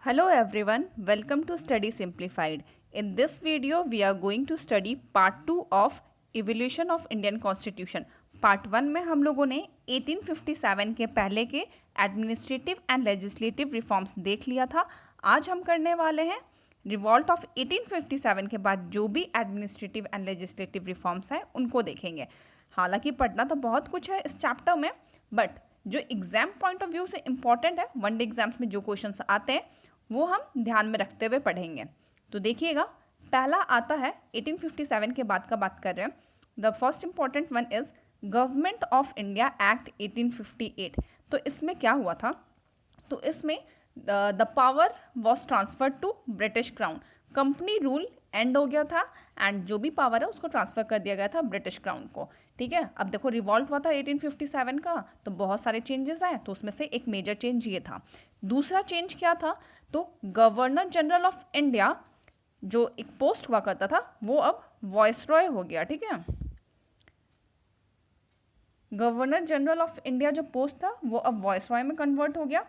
Hello everyone, welcome to Study Simplified. In this video, we are going to study part 2 of Evolution of Indian Constitution. Part 1 में हम लोगों ने 1857 के पहले के एडमिनिस्ट्रेटिव एंड लेजिस्लेटिव रिफॉर्म्स देख लिया था. आज हम करने वाले हैं रिवॉल्ट ऑफ 1857 के बाद जो भी एडमिनिस्ट्रेटिव एंड लेजिस्लेटिव रिफॉर्म्स हैं उनको देखेंगे. हालांकि पढ़ना तो बहुत कुछ है इस चैप्टर में, बट जो एग्जाम पॉइंट ऑफ व्यू से इम्पॉर्टेंट है, वन डे एग्जाम्स में जो क्वेश्चंस आते हैं वो हम ध्यान में रखते हुए पढ़ेंगे. तो देखिएगा, पहला आता है 1857 के बाद का बात कर रहे हैं. The first important one is government of India act 1858. तो इसमें क्या हुआ था? तो इसमें the power was transfer to British crown. Company rule end हो गया था एंड जो भी पावर है उसको ट्रांसफर कर दिया गया था ब्रिटिश क्राउन को. ठीक है, अब देखो रिवॉल्ट हुआ था 1857 का, तो बहुत सारे चेंजेस आए. तो उसमें से एक मेजर चेंज ये था. दूसरा चेंज क्या था? तो गवर्नर जनरल ऑफ इंडिया जो एक पोस्ट हुआ करता था वो अब वॉइसरॉय हो गया. ठीक है, गवर्नर जनरल ऑफ इंडिया जो पोस्ट था वो अब वॉइसरॉय में कन्वर्ट हो गया.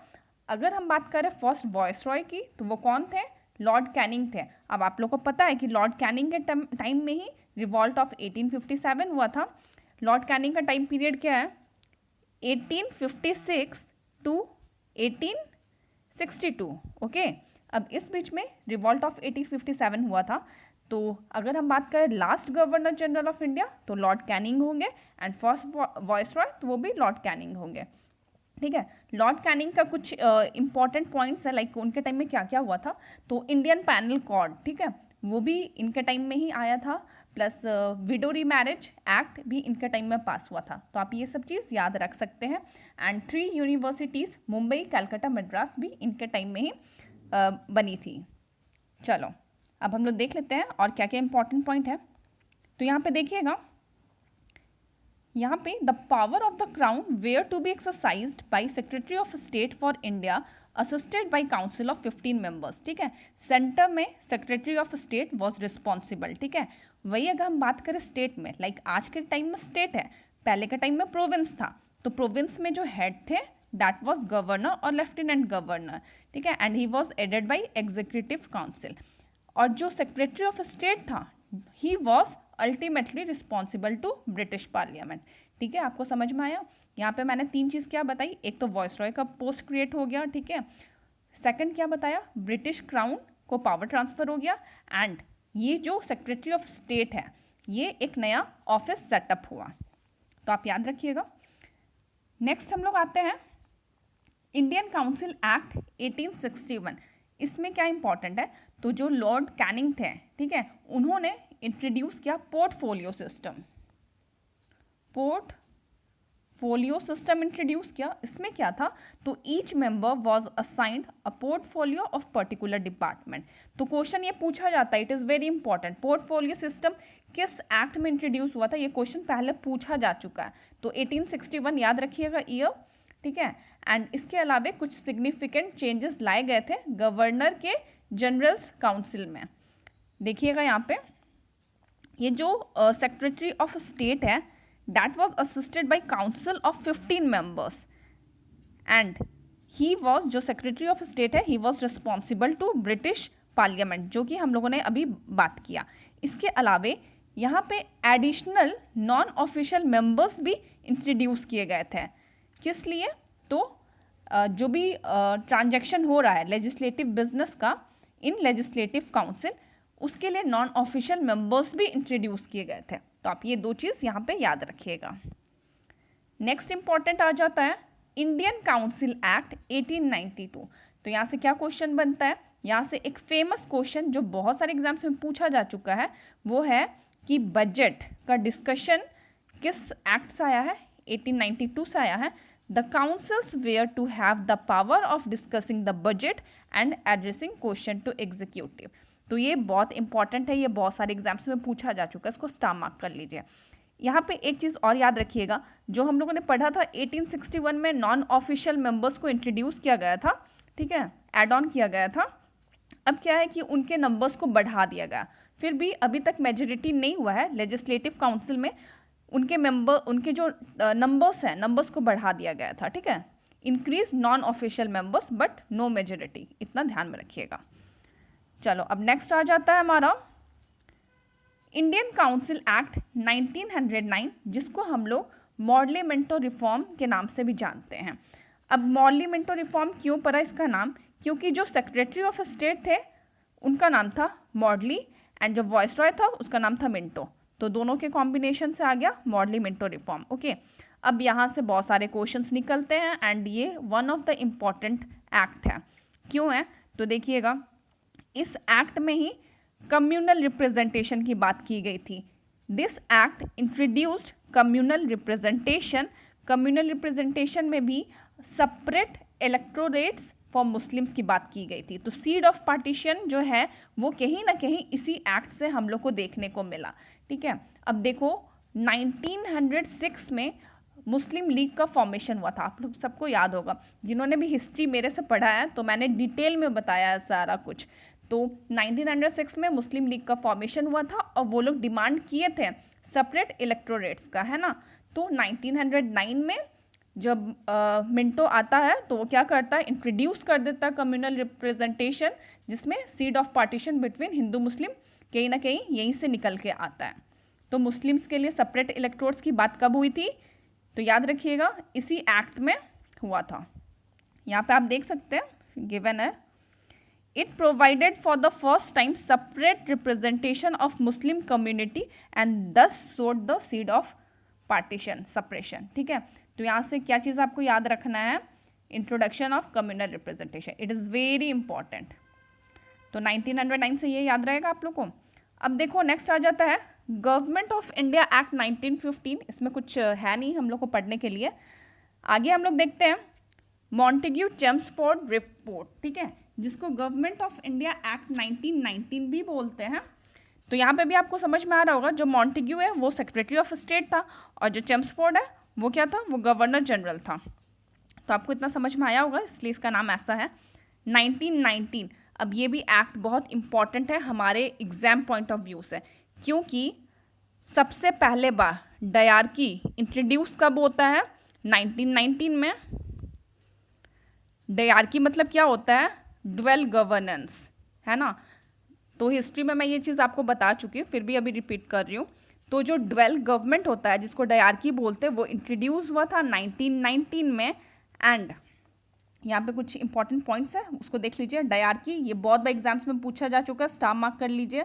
अगर हम बात करें फर्स्ट वॉइसरॉय की, तो वो कौन थे? लॉर्ड कैनिंग थे. अब आप लोग को पता है कि लॉर्ड कैनिंग के टाइम में ही रिवॉल्ट ऑफ 1857 हुआ था. लॉर्ड कैनिंग का टाइम पीरियड क्या है? 1856 टू 1862. ओके, अब इस बीच में रिवॉल्ट ऑफ 1857 हुआ था. तो अगर हम बात करें last governor general of India, तो लॉर्ड कैनिंग होंगे एंड फर्स्ट वॉइसरॉय तो वो भी लॉर्ड कैनिंग होंगे. ठीक है, लॉर्ड कैनिंग का कुछ इंपॉर्टेंट पॉइंट्स है, लाइक उनके टाइम में क्या क्या हुआ था. तो इंडियन पैनल कोड, ठीक है, वो भी इनके टाइम में ही आया था. प्लस विडो रीमैरिज एक्ट भी इनके टाइम में पास हुआ था. तो आप ये सब चीज़ याद रख सकते हैं. एंड 3 यूनिवर्सिटीज़ मुंबई, कलकत्ता, मद्रास भी इनके टाइम में ही बनी थी. चलो अब हम लोग देख लेते हैं और क्या क्या इंपॉर्टेंट पॉइंट है. तो यहाँ पे देखिएगा, यहाँ पे the power of the crown were to be exercised by secretary of state for India assisted by council of 15 members. ठीक है, सेंटर में secretary of state was responsible. ठीक है, वही अगर हम बात करें स्टेट में, लाइक आज के टाइम में स्टेट है, पहले के टाइम में प्रोविंस था. तो प्रोविंस में जो हेड थे दैट वॉज गवर्नर और लेफ्टिनेंट गवर्नर. ठीक है, and he was aided by executive council. और जो सेक्रेटरी ऑफ स्टेट था he was ultimately responsible to British parliament. ठीक है, आपको समझ में आया? यहाँ पे मैंने 3 चीज़ क्या बताई. एक तो वॉइसरॉय का पोस्ट क्रिएट हो गया. ठीक है, सेकंड क्या बताया? ब्रिटिश क्राउन को पावर ट्रांसफर हो गया. एंड ये जो सेक्रेटरी ऑफ स्टेट है ये एक नया ऑफिस सेटअप हुआ. तो आप याद रखिएगा. नेक्स्ट हम लोग आते हैं इंडियन काउंसिल एक्ट 1861. इसमें क्या इंपॉर्टेंट है? तो जो लॉर्ड कैनिंग थे, ठीक है, उन्होंने इंट्रोड्यूस किया portfolio system. Portfolio system introduce किया. इसमें क्या था? तो each member was assigned a portfolio of particular department. तो क्वेश्चन ये पूछा जाता है, it is very important. Portfolio system किस एक्ट में इंट्रोड्यूस हुआ था? ये क्वेश्चन पहले पूछा जा चुका है. तो 1861 याद रखिएगा ईयर. ठीक है, एंड इसके अलावा कुछ सिग्निफिकेंट चेंजेस लाए गए थे गवर्नर के जनरल्स काउंसिल में. देखिएगा यहाँ पे, ये जो सेक्रेटरी ऑफ स्टेट है that was assisted by council of 15 members and he was, जो सेक्रेटरी ऑफ स्टेट है, he was responsible to British parliament, जो कि हम लोगों ने अभी बात किया. इसके अलावे यहाँ पे एडिशनल नॉन ऑफिशियल मेंबर्स भी इंट्रोड्यूस किए गए थे. किस लिए? तो जो भी ट्रांजैक्शन हो रहा है लेजिस्लेटिव बिजनेस का इन लेजिस्लेटिव काउंसिल, उसके लिए नॉन ऑफिशियल मेंबर्स भी इंट्रोड्यूस किए गए थे. तो आप ये 2 चीज़ यहाँ पे याद रखिएगा. नेक्स्ट इंपॉर्टेंट आ जाता है इंडियन काउंसिल एक्ट 1892. तो यहाँ से क्या क्वेश्चन बनता है? यहाँ से एक फेमस क्वेश्चन जो बहुत सारे एग्जाम्स में पूछा जा चुका है वो है कि बजट का डिस्कशन किस एक्ट से आया है? 1892 से आया है. The councils were to have the power of discussing the budget and addressing question to executive. तो ये बहुत इंपॉर्टेंट है, ये बहुत सारे एग्जाम्स में पूछा जा चुका है, इसको स्टार मार्क कर लीजिए. यहाँ पे एक चीज़ और याद रखिएगा, जो हम लोगों ने पढ़ा था 1861 में नॉन ऑफिशियल मेंबर्स को इंट्रोड्यूस किया गया था. ठीक है, एड ऑन किया गया था. अब क्या है कि उनके नंबर्स को बढ़ा दिया गया. फिर भी अभी तक मेजोरिटी नहीं हुआ है लेजिस्लेटिव काउंसिल में. उनके जो नंबर्स हैं, नंबर्स को बढ़ा दिया गया था. ठीक है, increase non official members but no majority, इतना ध्यान में रखिएगा। चलो अब नेक्स्ट आ जाता है हमारा इंडियन काउंसिल एक्ट 1909, जिसको हम लोग मॉडलिमेंटो रिफॉर्म के नाम से भी जानते हैं। अब मॉडलिमेंटो रिफॉर्म क्यों पड़ा इसका नाम, क्योंकि जो सेक्रेटरी ऑफ स्टेट थे उनका नाम था मॉडली एंड जो वॉइसरॉय था उसका नाम था मिंटो, तो दोनों के कॉम्बिनेशन से आ गया मॉडलिमेंटो रिफॉर्म। ओके, अब यहाँ से बहुत सारे क्वेश्चंस निकलते हैं एंड ये one of the important act है। क्यों है तो देखिएगा, इस एक्ट में ही कम्युनल रिप्रेजेंटेशन की बात की गई थी। This act introduced communal representation. Communal representation में भी सेपरेट इलेक्टोरेट्स फॉर मुस्लिम्स की बात की गई थी। तो सीड ऑफ पार्टीशन जो है वो कहीं ना कहीं इसी एक्ट से हम लोग को देखने को मिला। ठीक है, अब देखो 1906 में मुस्लिम लीग का फॉर्मेशन हुआ था। आप लोग सबको याद होगा, जिन्होंने भी हिस्ट्री मेरे से पढ़ा है तो मैंने डिटेल में बताया है सारा कुछ। तो 1906 में मुस्लिम लीग का फॉर्मेशन हुआ था और वो लोग डिमांड किए थे सेपरेट इलेक्टोरेट्स का, है ना। तो 1909 में जब मिंटो आता है तो वो क्या करता है, इंट्रोड्यूस कर देता है कम्युनल रिप्रेजेंटेशन, जिसमें seed of partition between Hindu Muslim कहीं ना कहीं यहीं से निकल के आता है। तो मुस्लिम्स के लिए सेपरेट इलेक्टोरेट्स की बात कब हुई थी, तो याद रखिएगा इसी एक्ट में हुआ था। यहाँ पे आप देख सकते हैं गिवन है, it provided for the first time separate representation of Muslim community and दस सोड the seed of partition separation. ठीक है, तो यहाँ से क्या चीज़ आपको याद रखना है, introduction of communal representation, it is very important. तो 1909 से ये याद रहेगा आप लोग को। अब देखो नेक्स्ट आ जाता है गवर्नमेंट ऑफ इंडिया एक्ट 1915। इसमें कुछ है नहीं हम लोग को पढ़ने के लिए। आगे हम लोग देखते हैं मॉन्टेग्यू चेम्सफोर्ड रिपोर्ट, ठीक है, जिसको गवर्नमेंट ऑफ इंडिया एक्ट 1919 भी बोलते हैं। तो यहाँ पे भी आपको समझ में आ रहा होगा, जो मॉन्टेग्यू है वो सेक्रेटरी ऑफ स्टेट था और जो चेम्सफोर्ड है वो क्या था, वो गवर्नर जनरल था। तो आपको इतना समझ में आया होगा, इसलिए इसका नाम ऐसा है 1919। अब ये भी एक्ट बहुत इंपॉर्टेंट है हमारे एग्जाम पॉइंट ऑफ व्यू से, क्योंकि सबसे पहले बार डायरकी इंट्रोड्यूस कब होता है, 1919 में। डायरकी मतलब क्या होता है, ड्वेल गवर्नेंस, है ना। तो हिस्ट्री में मैं ये चीज़ आपको बता चुकी हूँ, फिर भी अभी रिपीट कर रही हूँ। तो जो ड्वेल गवर्नमेंट होता है जिसको डायरकी बोलते हैं, वो इंट्रोड्यूस हुआ था 1919 में। एंड यहाँ पे कुछ इंपॉर्टेंट पॉइंट्स है, उसको देख लीजिए। डायरकी ये बहुत बार एग्जाम्स में पूछा जा चुका है, स्टार मार्क कर लीजिए।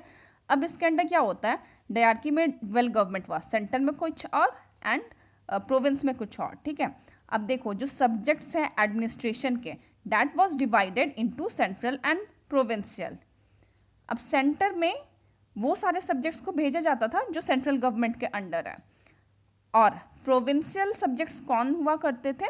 अब इसके अंदर क्या होता है, डायरकी में ड्वेल गवर्नमेंट हुआ, सेंटर में कुछ और एंड प्रोविंस में कुछ और। ठीक है, अब देखो जो सब्जेक्ट्स हैं एडमिनिस्ट्रेशन के, that was divided into central and provincial. अब सेंटर में वो सारे सब्जेक्ट्स को भेजा जाता था जो सेंट्रल गवर्नमेंट के अंडर है, और प्रोविंशियल सब्जेक्ट्स कौन हुआ करते थे,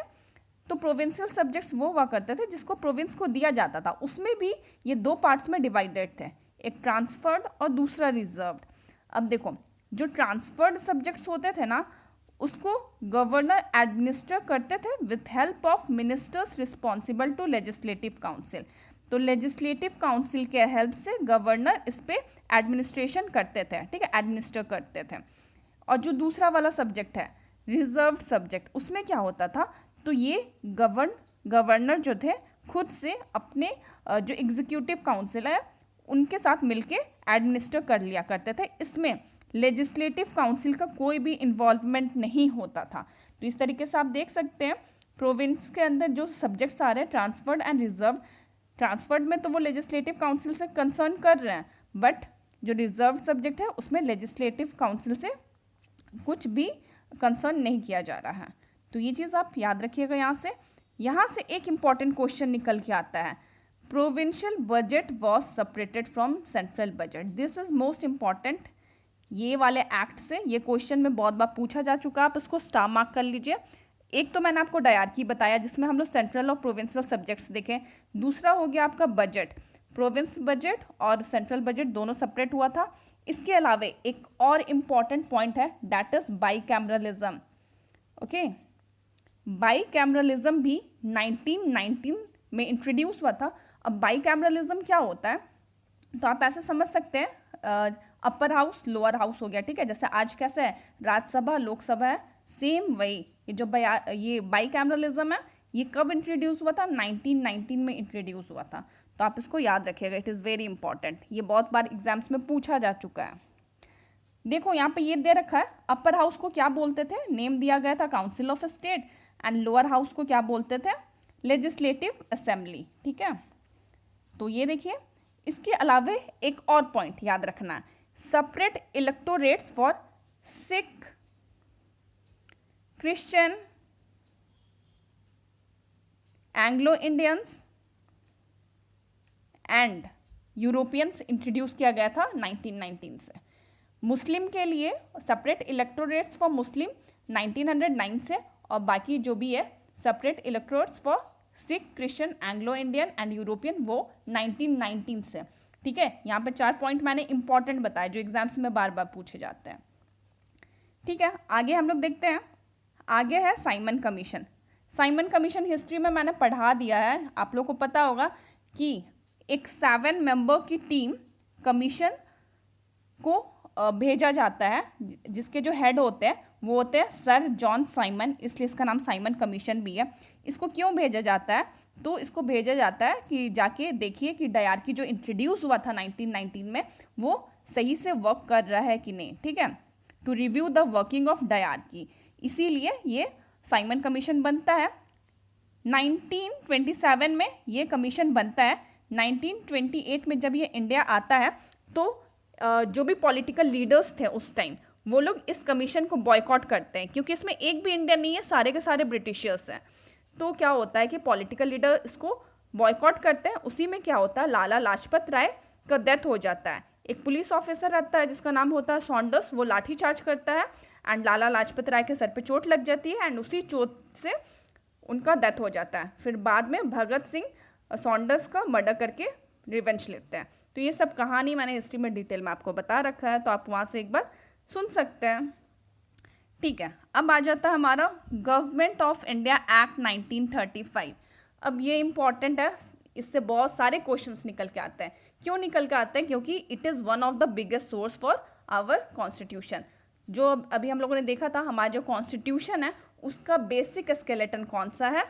तो प्रोविंशियल सब्जेक्ट्स वो हुआ करते थे जिसको प्रोविंस को दिया जाता था। उसमें भी ये दो पार्ट्स में डिवाइडेड थे, एक ट्रांसफर्ड और दूसरा रिजर्व्ड। अब देखो जो ट्रांसफर्ड सब्जेक्ट्स होते थे ना, उसको गवर्नर एडमिनिस्टर करते थे with help of ministers responsible to legislative council. तो लेजिस्लेटिव काउंसिल के हेल्प से गवर्नर इस पे एडमिनिस्ट्रेशन करते थे, ठीक है, एडमिनिस्टर करते थे। और जो दूसरा वाला सब्जेक्ट है रिजर्व्ड सब्जेक्ट, उसमें क्या होता था, तो ये गवर्नर जो थे खुद से अपने जो एग्जीक्यूटिव काउंसिल है उनके साथ मिलके एडमिनिस्टर कर लिया करते थे। इसमें लेजिस्लेटिव काउंसिल का कोई भी इन्वॉल्वमेंट नहीं होता था। तो इस तरीके से आप देख सकते हैं प्रोविंस के अंदर जो सब्जेक्ट्स आ रहे हैं ट्रांसफर्ड एंड रिजर्व। ट्रांसफर्ड में तो वो लेजिस्लेटिव काउंसिल से कंसर्न कर रहे हैं, बट जो रिजर्व सब्जेक्ट है उसमें लेजिस्लेटिव काउंसिल से कुछ भी कंसर्न नहीं किया जा रहा है। तो ये चीज़ आप याद रखिएगा। यहाँ से एक इम्पॉर्टेंट क्वेश्चन निकल के आता है, provincial budget was separated from central budget. This is most important. ये वाले एक्ट से ये क्वेश्चन में बहुत बार पूछा जा चुका, आप इसको स्टार मार्क कर लीजिए। एक तो मैंने आपको डायरकी बताया जिसमें हम लोग सेंट्रल और प्रोविंशियल सब्जेक्ट्स देखें। दूसरा हो गया आपका बजट, प्रोविंस बजट और सेंट्रल बजट दोनों सेपरेट हुआ था। इसके अलावा एक और इम्पॉर्टेंट पॉइंट है, that is bicameralism. Okay, bicameralism भी 1919 में इंट्रोड्यूस हुआ था। अब बाईकैमरलिज्म क्या होता है, तो आप ऐसे समझ सकते हैं अपर हाउस लोअर हाउस हो गया, ठीक है। जैसे आज कैसे है राज्यसभा लोकसभा है, सेम वही ये जो ये बाईकैमरलिज्म है ये कब इंट्रोड्यूस हुआ था? 1919 में इंट्रोड्यूस हुआ था। तो आप इसको याद रखिएगा, इट इज़ वेरी इंपॉर्टेंट, ये बहुत बार एग्जाम्स में पूछा जा चुका है। देखो यहाँ पे ये दे रखा है, अपर हाउस को क्या बोलते थे? नेम दिया गया था council of state, and lower house को क्या बोलते थे? Legislative assembly. ठीक है, तो ये देखिए, इसके अलावा एक और पॉइंट याद रखना है, separate electorates for Sikh, Christian, Anglo Indians and Europeans introduce किया गया था 1919 से। मुस्लिम के लिए सेपरेट इलेक्टोरेट्स फॉर मुस्लिम 1909 से, और बाकी जो भी है separate electorates for Sikh, Christian, Anglo Indian and European वो 1919 से। ठीक है, यहाँ पे 4 पॉइंट मैंने इंपॉर्टेंट बताए जो एग्जाम्स में बार बार पूछे जाते हैं। ठीक है, आगे हम लोग देखते हैं, आगे है Simon commission. Simon commission history में मैंने पढ़ा दिया है, आप लोग को पता होगा कि एक 7 मेंबर की टीम कमीशन को भेजा जाता है, जिसके जो हेड होते हैं वो होते हैं सर जॉन साइमन, इसलिए इसका नाम साइमन कमीशन भी है। इसको क्यों भेजा जाता है? तो इसको भेजा जाता है कि जाके देखिए कि डायरकी जो इंट्रोड्यूस हुआ था 1919 में वो सही से वर्क कर रहा है कि नहीं। ठीक है, to review the working of dyarchy, इसीलिए ये साइमन कमीशन बनता है। 1927 में ये कमीशन बनता है। 1928 में जब ये इंडिया आता है तो जो भी पॉलिटिकल लीडर्स थे उस टाइम वो लोग इस कमीशन को बॉयकॉट करते हैं, क्योंकि इसमें एक भी इंडियन नहीं है, सारे के सारे ब्रिटिशर्स हैं। तो क्या होता है कि पॉलिटिकल लीडर इसको बॉयकॉट करते हैं। उसी में क्या होता है, लाला लाजपत राय का डेथ हो जाता है। एक पुलिस ऑफिसर रहता है जिसका नाम होता है सॉन्डर्स, वो लाठी चार्ज करता है एंड लाला लाजपत राय के सर पे चोट लग जाती है एंड उसी चोट से उनका डेथ हो जाता है। फिर बाद में भगत सिंह सॉन्डर्स का मर्डर करके रिवेंज लेते हैं। तो ये सब कहानी मैंने हिस्ट्री में डिटेल में आपको बता रखा है, तो आप वहाँ से एक बार सुन सकते हैं। ठीक है, अब आ जाता है हमारा गवर्नमेंट ऑफ इंडिया एक्ट 1935। अब ये इम्पॉर्टेंट है, इससे बहुत सारे क्वेश्चंस निकल के आते हैं। क्यों निकल के आते हैं? क्योंकि it is one of the biggest source for our constitution. जो अभी हम लोगों ने देखा था, हमारा जो कॉन्स्टिट्यूशन है उसका बेसिक स्केलेटन कौन सा है?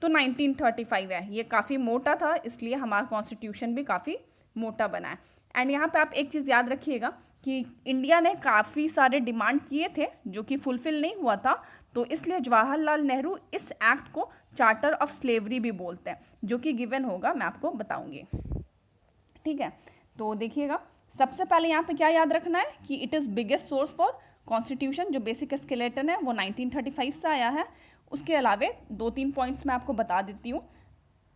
तो 1935 है। ये काफ़ी मोटा था, इसलिए हमारा कॉन्स्टिट्यूशन भी काफ़ी मोटा बना है। एंड यहाँ पे आप एक चीज़ याद रखिएगा कि इंडिया ने काफ़ी सारे डिमांड किए थे जो कि फुलफिल नहीं हुआ था, तो इसलिए जवाहरलाल नेहरू इस एक्ट को चार्टर ऑफ स्लेवरी भी बोलते हैं, जो कि गिवन होगा, मैं आपको बताऊंगी। ठीक है, तो देखिएगा, सबसे पहले यहाँ पे क्या याद रखना है कि it is biggest source for constitution. जो बेसिक स्केलेटन है वो 1935 से आया है। उसके अलावा 2-3 पॉइंट्स मैं आपको बता देती हूँ।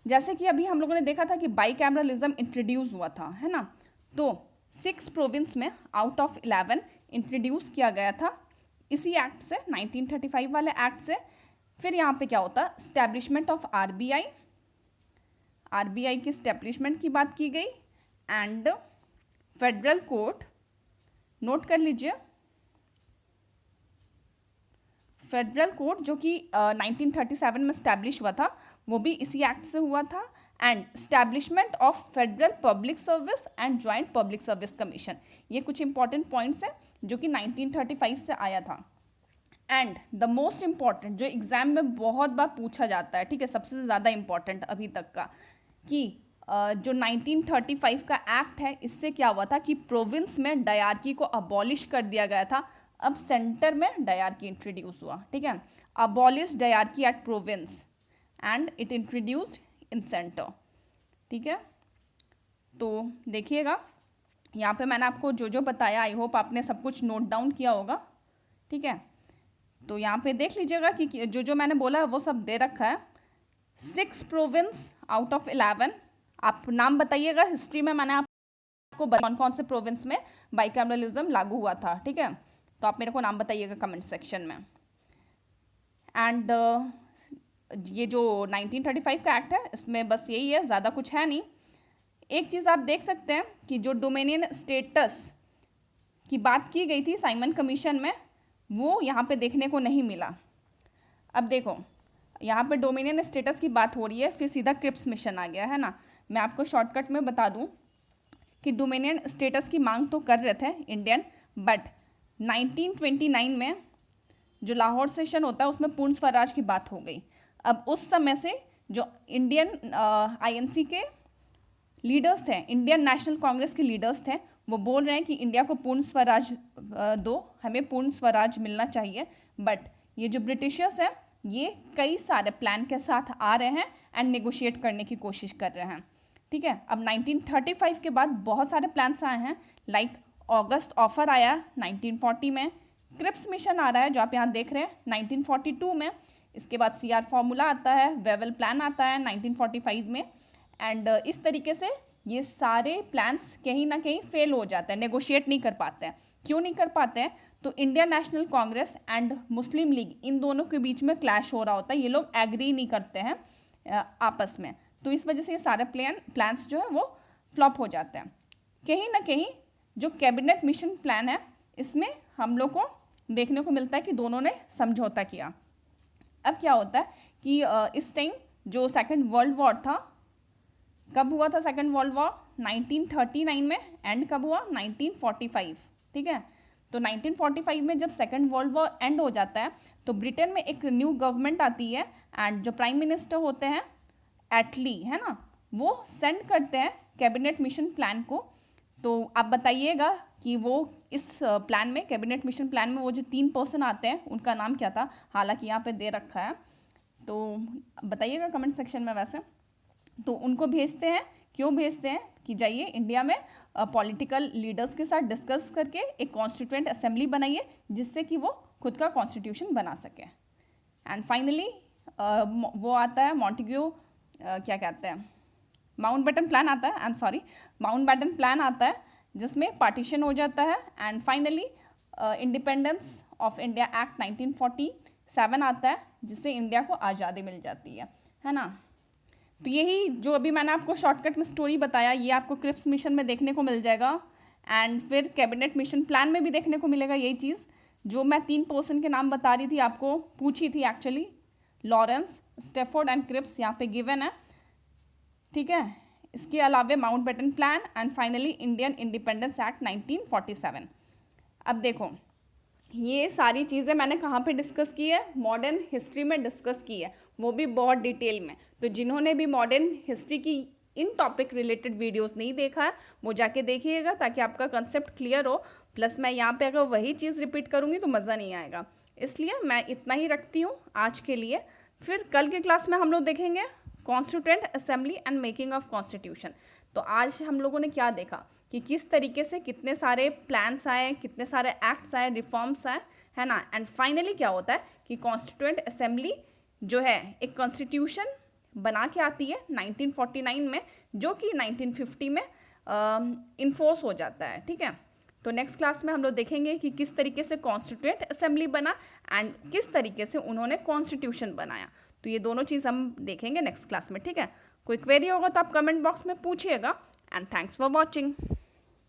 जैसे कि अभी हम लोगों ने देखा था कि बाईकैमरलिज्म इंट्रोड्यूस हुआ था, है ना, तो 6 प्रोविंस में आउट ऑफ 11 इंट्रोड्यूस किया गया था इसी एक्ट से, 1935 वाले एक्ट से। फिर यहाँ पे क्या होता है, स्टैब्लिशमेंट ऑफ आरबीआई की स्टैब्लिशमेंट की बात की गई एंड फेडरल कोर्ट, नोट कर लीजिए, फेडरल कोर्ट जो कि 1937 में स्टैब्लिश हुआ था वो भी इसी एक्ट से हुआ था। And establishment of federal public service and joint public service commission, ये कुछ इंपॉर्टेंट पॉइंट्स हैं जो कि 1935 से आया था। एंड द मोस्ट इम्पॉर्टेंट जो एग्जाम में बहुत बार पूछा जाता है, ठीक है, सबसे ज़्यादा इम्पॉर्टेंट अभी तक का, कि जो 1935 का एक्ट है इससे क्या हुआ था कि प्रोविंस में डायरकी को अबॉलिश कर दिया गया था। अब सेंटर में डायरकी इंट्रोड्यूस हुआ। ठीक है, abolish dyarchy at province and it introduced in centre. ठीक है, तो देखिएगा यहाँ पे मैंने आपको जो जो बताया, आई होप आपने सब कुछ नोट डाउन किया होगा। ठीक है, तो यहाँ पे देख लीजिएगा कि जो जो मैंने बोला है वो सब दे रखा है। 6 प्रोविंस आउट ऑफ 11, आप नाम बताइएगा। हिस्ट्री में मैंने आपको कौन कौन से प्रोविंस में बाईकैमरलिज्म लागू हुआ था। ठीक है, तो आप मेरे को नाम बताइएगा कमेंट सेक्शन में। एंड ये जो 1935 का एक्ट है इसमें बस यही है, ज़्यादा कुछ है नहीं। एक चीज़ आप देख सकते हैं कि जो डोमिनियन स्टेटस की बात की गई थी साइमन कमीशन में, वो यहाँ पे देखने को नहीं मिला। अब देखो, यहाँ पे डोमिनियन स्टेटस की बात हो रही है, फिर सीधा क्रिप्स मिशन आ गया है ना। मैं आपको शॉर्टकट में बता दूँ कि डोमिनियन स्टेटस की मांग तो कर रहे थे इंडियन, बट 1929 में जो लाहौर सेशन होता है उसमें पूर्ण स्वराज की बात हो गई। अब उस समय से जो इंडियन आईएनसी के लीडर्स थे, इंडियन नेशनल कांग्रेस के लीडर्स थे, वो बोल रहे हैं कि इंडिया को पूर्ण स्वराज दो, हमें पूर्ण स्वराज मिलना चाहिए। बट ये जो ब्रिटिशर्स हैं ये कई सारे प्लान के साथ आ रहे हैं एंड नेगोशिएट करने की कोशिश कर रहे हैं, ठीक है। अब 1935 के बाद बहुत सारे प्लान्स आए हैं, लाइक अगस्त ऑफर आया 1940 में, क्रिप्स मिशन आ रहा है जो आप यहाँ देख रहे हैं 1942 में, इसके बाद CR फॉर्मूला आता है, वेवल प्लान आता है 1945 में। एंड इस तरीके से ये सारे प्लान्स कहीं ना कहीं फेल हो जाते हैं, नेगोशिएट नहीं कर पाते हैं। क्यों नहीं कर पाते हैं? तो Indian National Congress and Muslim League, इन दोनों के बीच में क्लैश हो रहा होता है, ये लोग एग्री नहीं करते हैं आपस में, तो इस वजह से ये सारे प्लान्स जो है वो फ्लॉप हो जाते हैं। कहीं ना कहीं जो कैबिनेट मिशन प्लान है इसमें हम लोग को देखने को मिलता है कि दोनों ने समझौता किया। अब क्या होता है कि इस टाइम जो सेकेंड वर्ल्ड वॉर था, कब हुआ था सेकेंड वर्ल्ड वॉर? 1939 में। एंड कब हुआ? 1945, ठीक है। तो 1945 में जब सेकेंड वर्ल्ड वॉर एंड हो जाता है तो ब्रिटेन में एक न्यू गवर्नमेंट आती है एंड जो प्राइम मिनिस्टर होते हैं एटली, है ना, वो सेंड करते हैं कैबिनेट मिशन प्लान को। तो आप बताइएगा कि वो इस प्लान में, कैबिनेट मिशन प्लान में, वो जो 3 पर्सन आते हैं उनका नाम क्या था? हालांकि यहाँ पे दे रखा है, तो बताइएगा कमेंट सेक्शन में। वैसे तो उनको भेजते हैं, क्यों भेजते हैं कि जाइए इंडिया में पॉलिटिकल लीडर्स के साथ डिस्कस करके एक कॉन्स्टिट्यूएंट असेंबली बनाइए जिससे कि वो खुद का कॉन्स्टिट्यूशन बना सके। एंड फाइनली वो आता है मॉन्टेग्यू, क्या कहते हैं, माउंटबेटन प्लान आता है, I am sorry, Mountbatten plan आता है जिसमें पार्टीशन हो जाता है। And finally independence of India act 1947 आता है जिससे इंडिया को आज़ादी मिल जाती है ना। तो यही जो अभी मैंने आपको शॉर्टकट में स्टोरी बताया ये आपको क्रिप्स मिशन में देखने को मिल जाएगा एंड फिर कैबिनेट मिशन प्लान में भी देखने को मिलेगा यही चीज़। जो मैं 3 पर्सन के नाम बता रही थी, आपको पूछी थी actually, Lawrence, Stafford and Cripps यहाँ पे गिवन है, ठीक है। इसके अलावा Mountbatten plan and finally Indian independence act 1947। अब देखो ये सारी चीज़ें मैंने कहाँ पे डिस्कस की है? मॉडर्न हिस्ट्री में डिस्कस की है, वो भी बहुत डिटेल में। तो जिन्होंने भी मॉडर्न हिस्ट्री की इन टॉपिक रिलेटेड वीडियोस नहीं देखा है वो जाके देखिएगा ताकि आपका कंसेप्ट क्लियर हो। प्लस मैं यहाँ पे अगर वही चीज़ रिपीट करूँगी तो मज़ा नहीं आएगा, इसलिए मैं इतना ही रखती हूँ आज के लिए। फिर कल के क्लास में हम लोग देखेंगे constituent assembly and making of constitution. तो आज हम लोगों ने क्या देखा कि किस तरीके से कितने सारे प्लान्स आए, कितने सारे एक्ट्स आए, रिफॉर्म्स आए, है ना। एंड फाइनली क्या होता है कि कॉन्स्टिट्यूएंट असेंबली जो है एक कॉन्स्टिट्यूशन बना के आती है 1949 में, जो कि 1950 में इन्फोर्स हो जाता है, ठीक है। तो नेक्स्ट क्लास में हम लोग देखेंगे कि किस तरीके से कॉन्स्टिट्यूएंट असेंबली बना एंड किस तरीके से उन्होंने कॉन्स्टिट्यूशन बनाया। तो ये दोनों चीज़ हम देखेंगे नेक्स्ट क्लास में, ठीक है। कोई क्वेरी होगा तो आप कमेंट बॉक्स में पूछिएगा एंड थैंक्स फॉर वॉचिंग।